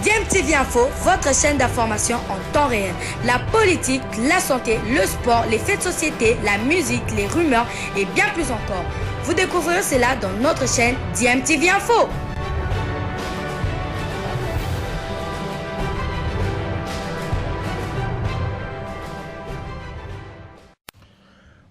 DMTV Info, votre chaîne d'information en temps réel. La politique, la santé, le sport, les faits de société, la musique, les rumeurs et bien plus encore. Vous découvrirez cela dans notre chaîne DMTV Info.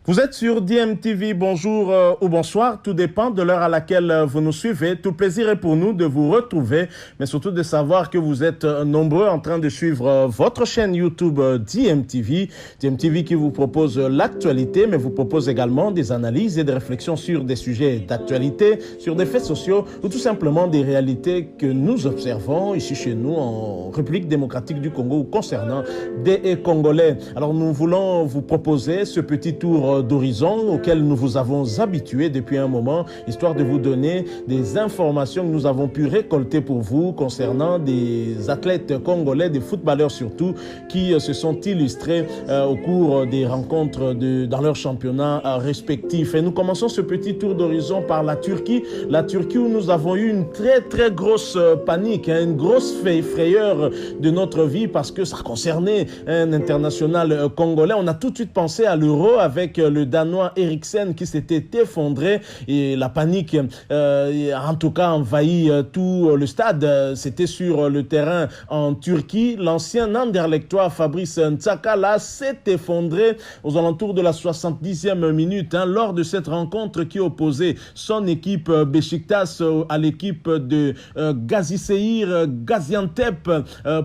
Vous êtes sur DMTV, bonjour ou bonsoir, tout dépend de l'heure à laquelle vous nous suivez. Tout plaisir est pour nous de vous retrouver, mais surtout de savoir que vous êtes nombreux en train de suivre votre chaîne YouTube DMTV. DMTV qui vous propose l'actualité, mais vous propose également des analyses et des réflexions sur des sujets d'actualité, sur des faits sociaux ou tout simplement des réalités que nous observons ici chez nous en République démocratique du Congo concernant des Congolais. Alors nous voulons vous proposer ce petit tour d'horizon auquel nous vous avons habitués depuis un moment, histoire de vous donner des informations que nous avons pu récolter pour vous concernant des athlètes congolais, des footballeurs surtout, qui se sont illustrés au cours des rencontres dans leurs championnats respectifs. Et nous commençons ce petit tour d'horizon par la Turquie où nous avons eu une très grosse panique, une grosse frayeur de notre vie parce que ça concernait un international congolais. On a tout de suite pensé à l'Euro avec le Danois Eriksen qui s'était effondré et la panique en tout cas envahi tout le stade. C'était sur le terrain en Turquie. L'ancien Anderlechtois Fabrice Ntsakala s'est effondré aux alentours de la 70e minute lors de cette rencontre qui opposait son équipe Beşiktaş à l'équipe de Gazisehir Gaziantep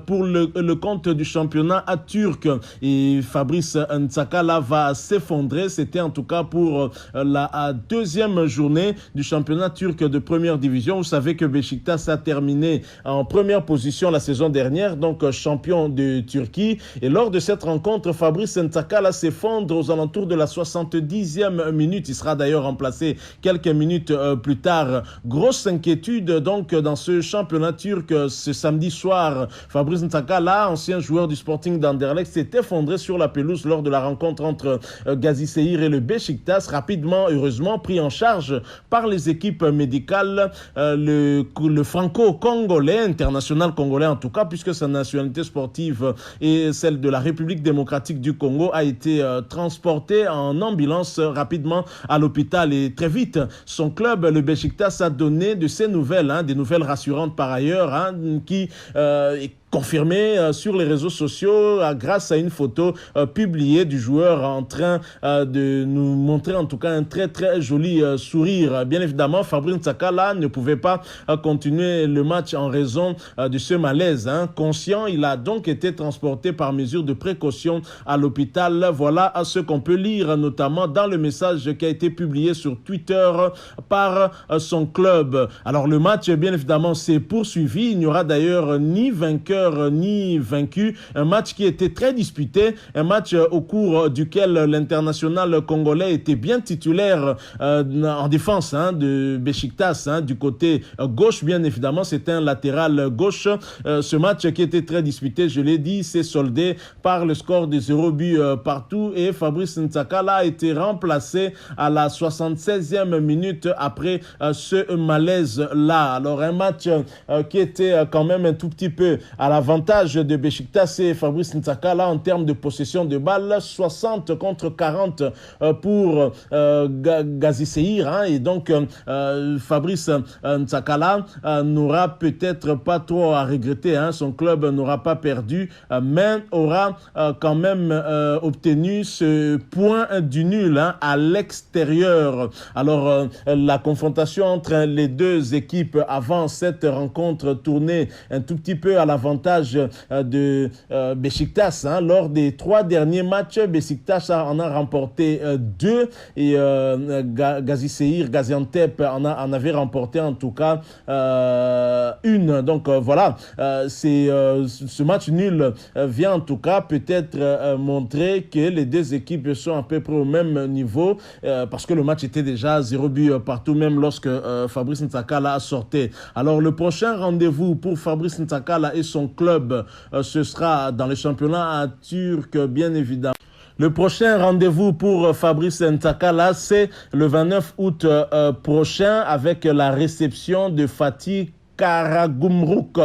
pour le compte du championnat turc. Et Fabrice Ntsakala va s'effondrer. C'était en tout cas pour la deuxième journée du championnat turc de première division. Vous savez que Beşiktaş a terminé en première position la saison dernière, donc champion de Turquie. Et lors de cette rencontre, Fabrice Ntsakala s'effondre aux alentours de la 70e minute. Il sera d'ailleurs remplacé quelques minutes plus tard. Grosse inquiétude donc dans ce championnat turc ce samedi soir. Fabrice Ntsakala, ancien joueur du Sporting d'Anderlecht, s'est effondré sur la pelouse lors de la rencontre entre Gazisehir et le Beşiktaş, rapidement, heureusement, pris en charge par les équipes médicales. Le franco-congolais, international congolais en tout cas, puisque sa nationalité sportive est celle de la République démocratique du Congo, a été transporté en ambulance rapidement à l'hôpital. Et très vite, son club, le Beşiktaş, a donné de ces nouvelles, des nouvelles rassurantes par ailleurs, qui confirmé sur les réseaux sociaux grâce à une photo publiée du joueur en train de nous montrer en tout cas un très joli sourire. Bien évidemment, Fabrice Ntsakala ne pouvait pas continuer le match en raison de ce malaise. Conscient, il a donc été transporté par mesure de précaution à l'hôpital. Voilà ce qu'on peut lire notamment dans le message qui a été publié sur Twitter par son club. Alors le match, bien évidemment, s'est poursuivi. Il n'y aura d'ailleurs ni vainqueur ni vaincu. Un match qui était très disputé, un match au cours duquel l'international congolais était bien titulaire en défense de Beşiktaş, du côté gauche, bien évidemment, c'était un latéral gauche. Ce match qui était très disputé, je l'ai dit, s'est soldé par le score de 0 but partout et Fabrice Ntsakala a été remplacé à la 76e minute après ce malaise-là. Alors un match qui était quand même un tout petit peu à l'avantage de Beşiktaş et Fabrice Ntsakala en termes de possession de balle, 60 contre 40 pour Gazisehir. Et donc Fabrice Ntsakala n'aura peut-être pas trop à regretter. Son club n'aura pas perdu, mais aura quand même obtenu ce point du nul à l'extérieur. Alors la confrontation entre les deux équipes avant cette rencontre tournait un tout petit peu à l'avantage de Beşiktaş. Lors des 3 derniers matchs, Beşiktaş en a remporté 2 et Gazisehir Gaziantep en avait remporté en tout cas 1. Donc voilà, ce match nul vient en tout cas peut-être montrer que les deux équipes sont à peu près au même niveau parce que le match était déjà 0 but partout même lorsque Fabrice Ntsakala a sorti. Alors le prochain rendez-vous pour Fabrice Ntsakala et son club, ce sera dans le championnat turc, bien évidemment. Le prochain rendez-vous pour Fabrice Ntsakala, c'est le 29 août prochain avec la réception de Fatih Karagumruk.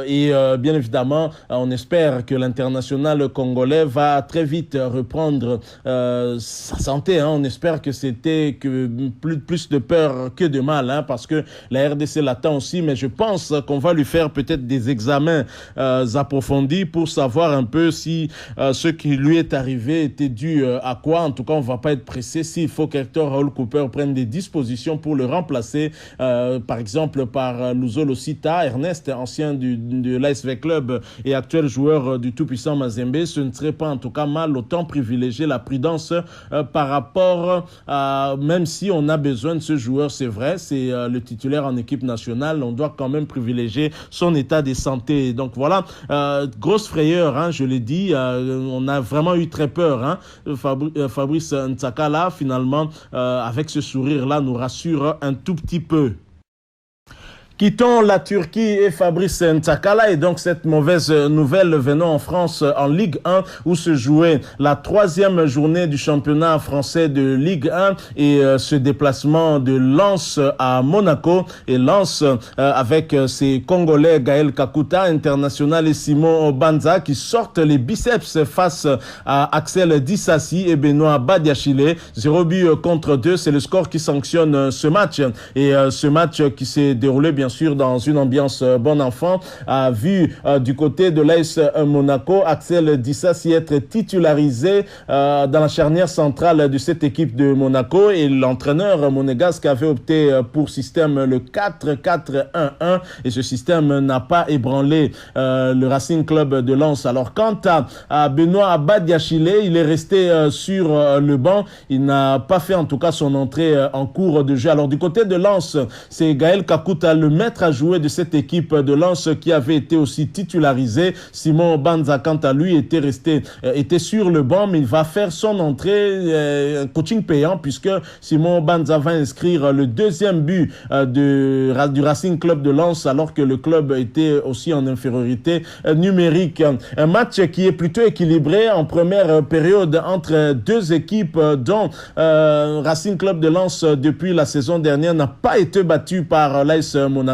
Et bien évidemment, on espère que l'international congolais va très vite reprendre sa santé. On espère que c'était que plus de peur que de mal, parce que la RDC l'attend aussi, mais je pense qu'on va lui faire peut-être des examens approfondis pour savoir un peu si ce qui lui est arrivé était dû à quoi. En tout cas, on ne va pas être pressé. S'il faut qu'Hector Raoul Cooper prenne des dispositions pour le remplacer, par exemple par Luzolo Sita, Ernest, ancien de l'ASV Club et actuel joueur du tout-puissant Mazembe, ce ne serait pas en tout cas mal, autant privilégier la prudence par rapport à, même si on a besoin de ce joueur, c'est vrai, c'est le titulaire en équipe nationale, on doit quand même privilégier son état de santé. Donc voilà, grosse frayeur, je l'ai dit, on a vraiment eu très peur. Fabrice Ntsakala, finalement, avec ce sourire-là, nous rassure un tout petit peu. Quittons la Turquie et Fabrice Ntsakala et donc cette mauvaise nouvelle venant en France en Ligue 1 où se jouait la 3e journée du championnat français de Ligue 1 et ce déplacement de Lens à Monaco et Lens avec ses Congolais Gaël Kakuta, international, et Simon Banza qui sortent les biceps face à Axel Dissassi et Benoît Badiachile. 0 but contre 2, c'est le score qui sanctionne ce match et ce match qui s'est déroulé bien sûr dans une ambiance bon enfant, a vu du côté de l'AS Monaco Axel Dissassi être titularisé dans la charnière centrale de cette équipe de Monaco et l'entraîneur monégasque avait opté pour système le 4-4-1-1 et ce système n'a pas ébranlé le Racing Club de Lens. Alors quant à Benoît Badiachile, il est resté sur le banc, il n'a pas fait en tout cas son entrée en cours de jeu. Alors du côté de Lens, c'est Gaël Kakuta, le maître à jouer de cette équipe de Lens qui avait été aussi titularisé. Simon Banza, quant à lui, était sur le banc, mais il va faire son entrée, coaching payant, puisque Simon Banza va inscrire le 2e but du Racing Club de Lens, alors que le club était aussi en infériorité numérique. Un match qui est plutôt équilibré en première période entre deux équipes dont Racing Club de Lens, depuis la saison dernière, n'a pas été battu par l'AS Monaco.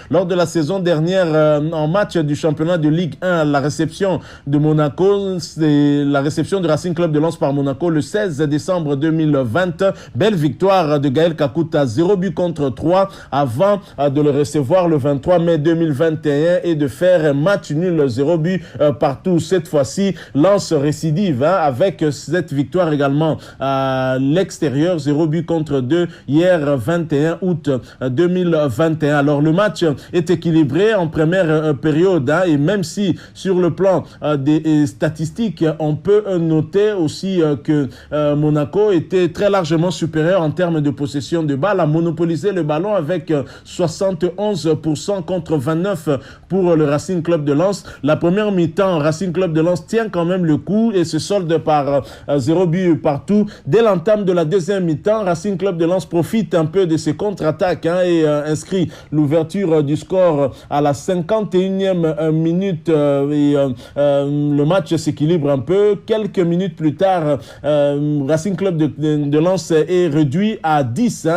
Lors de la saison dernière, en match du championnat de Ligue 1, la réception de Monaco, c'est la réception du Racing Club de Lens par Monaco le 16 décembre 2020. Belle victoire de Gaël Kakuta, 0 but contre 3 avant de le recevoir le 23 mai 2021 et de faire match nul 0 but partout. Cette fois-ci, Lens récidive avec cette victoire également à l'extérieur, 0 but contre 2 hier 21 août 2021. Alors le match est équilibré en première période et même si sur le plan des statistiques, on peut noter aussi que Monaco était très largement supérieur en termes de possession de balle, a monopolisé le ballon avec 71% contre 29% pour le Racing Club de Lens. La première mi-temps, Racing Club de Lens tient quand même le coup et se solde par 0 but partout. Dès l'entame de la deuxième mi-temps, Racing Club de Lens profite un peu de ses contre-attaques et inscrit l'ouverture du score à la 51e minute et le match s'équilibre un peu. Quelques minutes plus tard, Racing Club de Lens est réduit à 10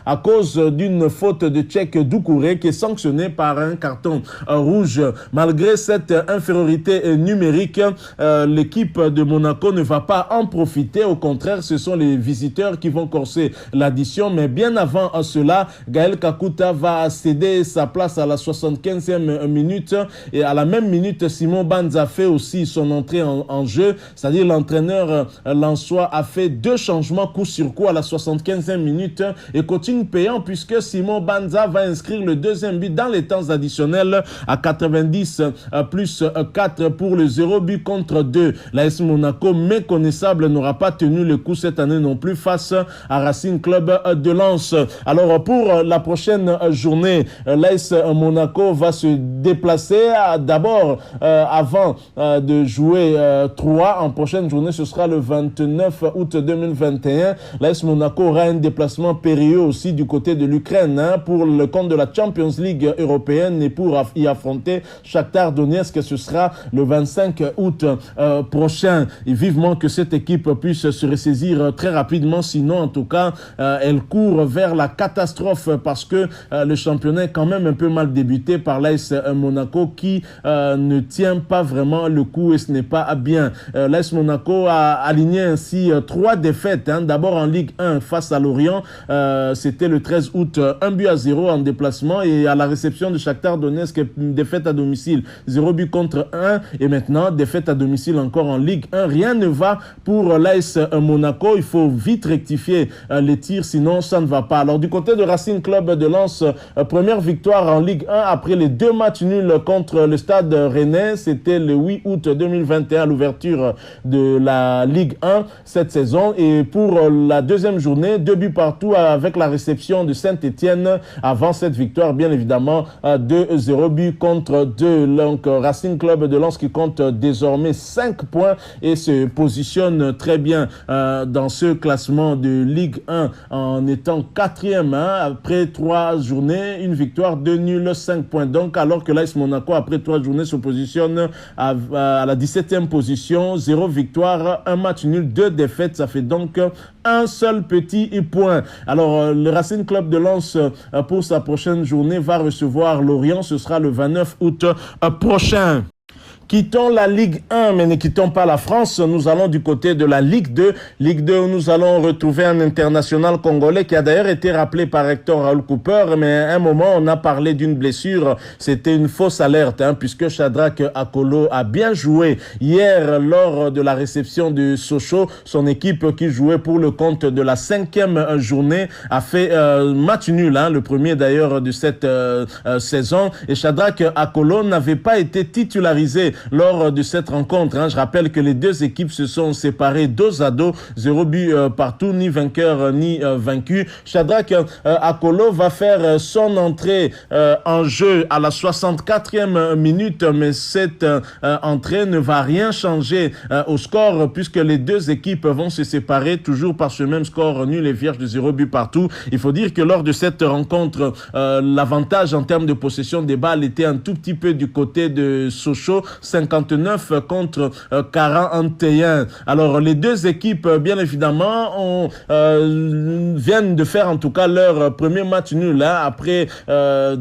à cause d'une faute de Tchèque Doucouré qui est sanctionnée par un carton rouge. Malgré cette infériorité numérique, l'équipe de Monaco ne va pas en profiter. Au contraire, ce sont les visiteurs qui vont corser l'addition. Mais bien avant cela, Gaël Kakuta va céder sa place à la 75e minute et à la même minute, Simon Banza fait aussi son entrée en jeu, c'est-à-dire l'entraîneur lensois a fait 2 changements coup sur coup à la 75e minute et coaching payant puisque Simon Banza va inscrire le 2e but dans les temps additionnels à 90 plus 4 pour le 0 but contre 2. L'AS Monaco, méconnaissable, n'aura pas tenu le coup cette année non plus face à Racing Club de Lens. Alors pour la prochaine journée, l'AS Monaco va se déplacer d'abord avant de jouer 3 en prochaine journée, ce sera le 29 août 2021. L'AS Monaco aura un déplacement périlleux aussi du côté de l'Ukraine pour le compte de la Champions League européenne et pour y affronter Shakhtar Donetsk, ce sera le 25 août prochain. Et vivement que cette équipe puisse se ressaisir très rapidement, sinon en tout cas elle court vers la catastrophe parce que le championnat championnat est quand même un peu mal débuté par l'AS Monaco qui ne tient pas vraiment le coup et ce n'est pas bien. L'AS Monaco a aligné ainsi 3 défaites. D'abord en Ligue 1 face à Lorient, c'était le 13 août, 1-0 en déplacement, et à la réception de Shakhtar Donetsk, une défaite à domicile, 0 but contre 1, et maintenant défaite à domicile encore en Ligue 1. Rien ne va pour l'AS Monaco, il faut vite rectifier les tirs, sinon ça ne va pas. Alors du côté de Racing Club de Lens, première victoire en Ligue 1 après les 2 matchs nuls contre le Stade Rennais, c'était le 8 août 2021 à l'ouverture de la Ligue 1 cette saison, et pour la deuxième journée, 2 buts partout avec la réception de Saint-Étienne avant cette victoire, bien évidemment, 2-0 but contre 2. Donc Racing Club de Lens qui compte désormais 5 points et se positionne très bien dans ce classement de Ligue 1 en étant 4e après 3 journées, une victoire, 2 nuls, 5 points. Donc alors que l'AS Monaco après 3 journées se positionne à la 17e position, 0 victoire, 1 match nul, 2 défaites, ça fait donc un seul petit point. Alors le Racing Club de Lens pour sa prochaine journée va recevoir Lorient, ce sera le 29 août prochain. Quittons la Ligue 1, mais ne quittons pas la France. Nous allons du côté de la Ligue 2. Ligue 2 où nous allons retrouver un international congolais qui a d'ailleurs été rappelé par Hector Raoul Cooper, mais à un moment, on a parlé d'une blessure. C'était une fausse alerte, puisque Shadrack Akolo a bien joué hier lors de la réception de Sochaux. Son équipe qui jouait pour le compte de la 5e journée a fait match nul, le premier d'ailleurs de cette saison. Et Shadrack Akolo n'avait pas été titularisé lors de cette rencontre. Je rappelle que les 2 équipes se sont séparées dos à dos, 0 but partout, ni vainqueur ni vaincu. Shadrack Akolo va faire son entrée en jeu à la 64e minute, mais cette entrée ne va rien changer au score puisque les 2 équipes vont se séparer toujours par ce même score nul et vierge de 0 but partout. Il faut dire que lors de cette rencontre, l'avantage en termes de possession des balles était un tout petit peu du côté de Sochaux, 59 contre 41. Alors les 2 équipes, bien évidemment, viennent de faire en tout cas leur premier match nul après 2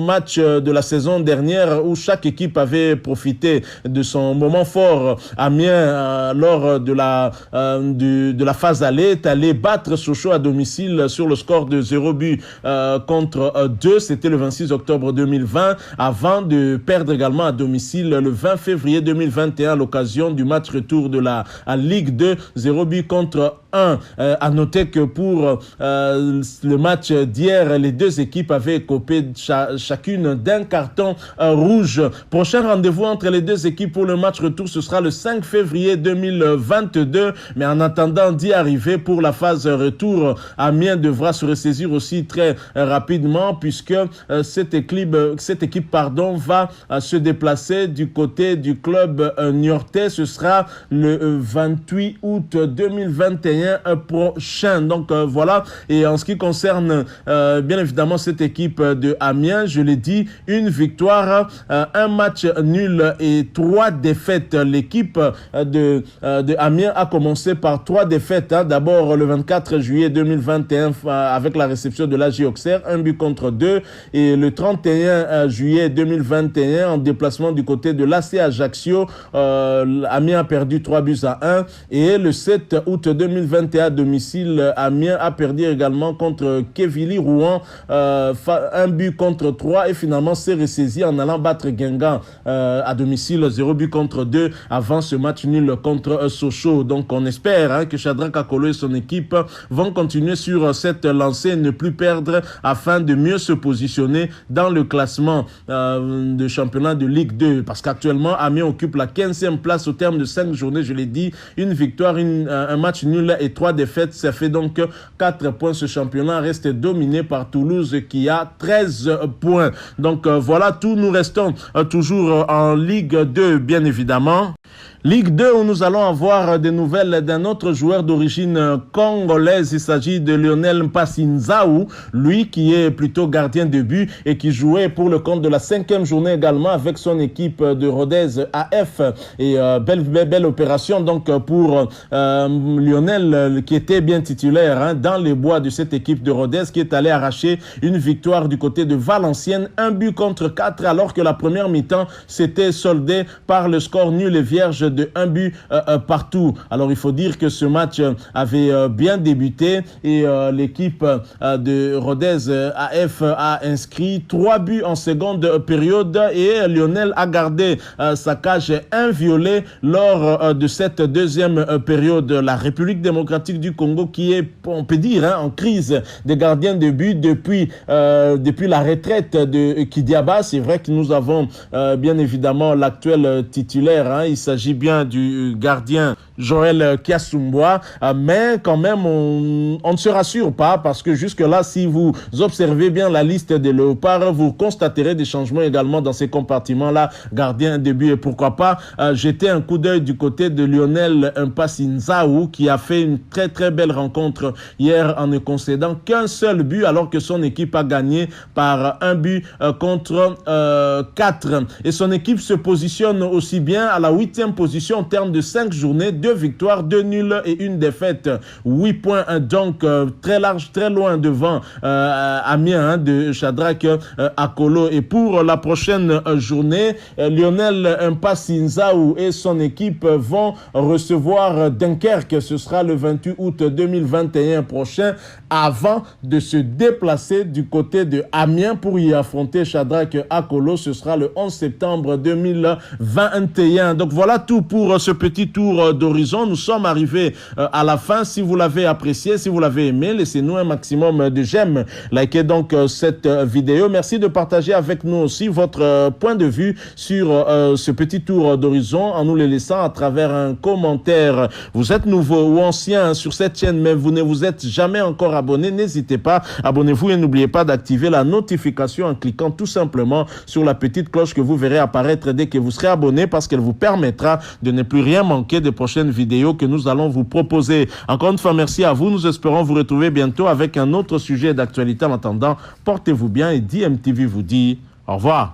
matchs de la saison dernière où chaque équipe avait profité de son moment fort. Amiens, lors de la phase aller, est allé battre Sochaux à domicile sur le score de 0 but contre 2. C'était le 26 octobre 2020 avant de perdre également à domicile le 20 février 2021 à l'occasion du match retour de la Ligue 2, 0 but contre 1. À noter que pour le match d'hier, les 2 équipes avaient écopé chacune d'un carton rouge. Prochain rendez-vous entre les 2 équipes pour le match retour, ce sera le 5 février 2022. Mais en attendant d'y arriver pour la phase retour, Amiens devra se ressaisir aussi très rapidement puisque cette équipe va se déplacer du côté du club niortais. Ce sera le 28 août 2021 prochain. Donc voilà. Et en ce qui concerne bien évidemment cette équipe de Amiens, je l'ai dit, une victoire, un match nul et 3 défaites. L'équipe de Amiens a commencé par 3 défaites. D'abord le 24 juillet 2021 avec la réception de l'AJ Auxerre, 1 but contre 2, et le 31 juillet 2021 en déplacement du côté de l'AC Ajaccio, Amiens a perdu 3 buts à 1, et le 7 août 2021 à domicile, Amiens a perdu également contre Quevilly Rouen, 1 but contre 3, et finalement s'est ressaisi en allant battre Guingamp à domicile, 0 but contre 2 avant ce match nul contre Sochaux. Donc on espère que Shadrack Akolo et son équipe vont continuer sur cette lancée et ne plus perdre afin de mieux se positionner dans le classement de championnat de Ligue 2, parce qu'actuellement Amiens occupe la 15e place au terme de 5 journées, je l'ai dit, une victoire, un match nul et 3 défaites, ça fait donc 4 points. Ce championnat reste dominé par Toulouse qui a 13 points. Donc voilà tout, nous restons toujours en Ligue 2 bien évidemment. Ligue 2 où nous allons avoir des nouvelles d'un autre joueur d'origine congolaise. Il s'agit de Lionel Mpassi-Nzahou, lui qui est plutôt gardien de but et qui jouait pour le compte de la 5e journée également avec son équipe de Rodez AF. Et belle opération donc pour Lionel qui était bien titulaire dans les bois de cette équipe de Rodez, qui est allé arracher une victoire du côté de Valenciennes, 1-4 alors que la première mi-temps s'était soldée par le score nul et vierge de 1 partout. Alors il faut dire que ce match avait bien débuté et l'équipe de Rodez AF a inscrit 3 buts en seconde période et Lionel a gardé sa cage inviolée lors de cette deuxième période. La République démocratique du Congo qui est, on peut dire, en crise des gardiens de but depuis la retraite de Kidiaba. C'est vrai que nous avons bien évidemment l'actuel titulaire, il s'agit bien du gardien Joël Kiasumboa, mais quand même on ne se rassure pas parce que jusque-là, si vous observez bien la liste des léopards, vous constaterez des changements également dans ces compartiments-là, gardien de but. Et pourquoi pas jeter un coup d'œil du côté de Lionel Mpassi-Nzahou qui a fait une très très belle rencontre hier en ne concédant qu'un seul but alors que son équipe a gagné par 1-4. Et son équipe se positionne aussi bien à la 8e position en termes de 5 journées, 2 victoires, 2 nuls et 1 défaite. 8 points donc très large, très loin devant Amiens de Shadrack Akolo. Et pour la prochaine journée, Lionel Mpassi-Nzahou et son équipe vont recevoir Dunkerque. Ce sera le 28 août 2021 prochain avant de se déplacer du côté de Amiens pour y affronter Shadrack Akolo. Ce sera le 11 septembre 2021. Donc voilà tout pour ce petit tour d'horizon. Nous sommes arrivés à la fin. Si vous l'avez apprécié, si vous l'avez aimé, laissez-nous un maximum de j'aime. Likez donc cette vidéo. Merci de partager avec nous aussi votre point de vue sur ce petit tour d'horizon en nous le laissant à travers un commentaire. Vous êtes nouveau ou ancien sur cette chaîne, mais vous ne vous êtes jamais encore abonné, n'hésitez pas, abonnez-vous et n'oubliez pas d'activer la notification en cliquant tout simplement sur la petite cloche que vous verrez apparaître dès que vous serez abonné parce qu'elle vous permettra de ne plus rien manquer des prochaines vidéos que nous allons vous proposer. Encore une fois, merci à vous. Nous espérons vous retrouver bientôt avec un autre sujet d'actualité. En attendant, portez-vous bien et DMTV vous dit au revoir.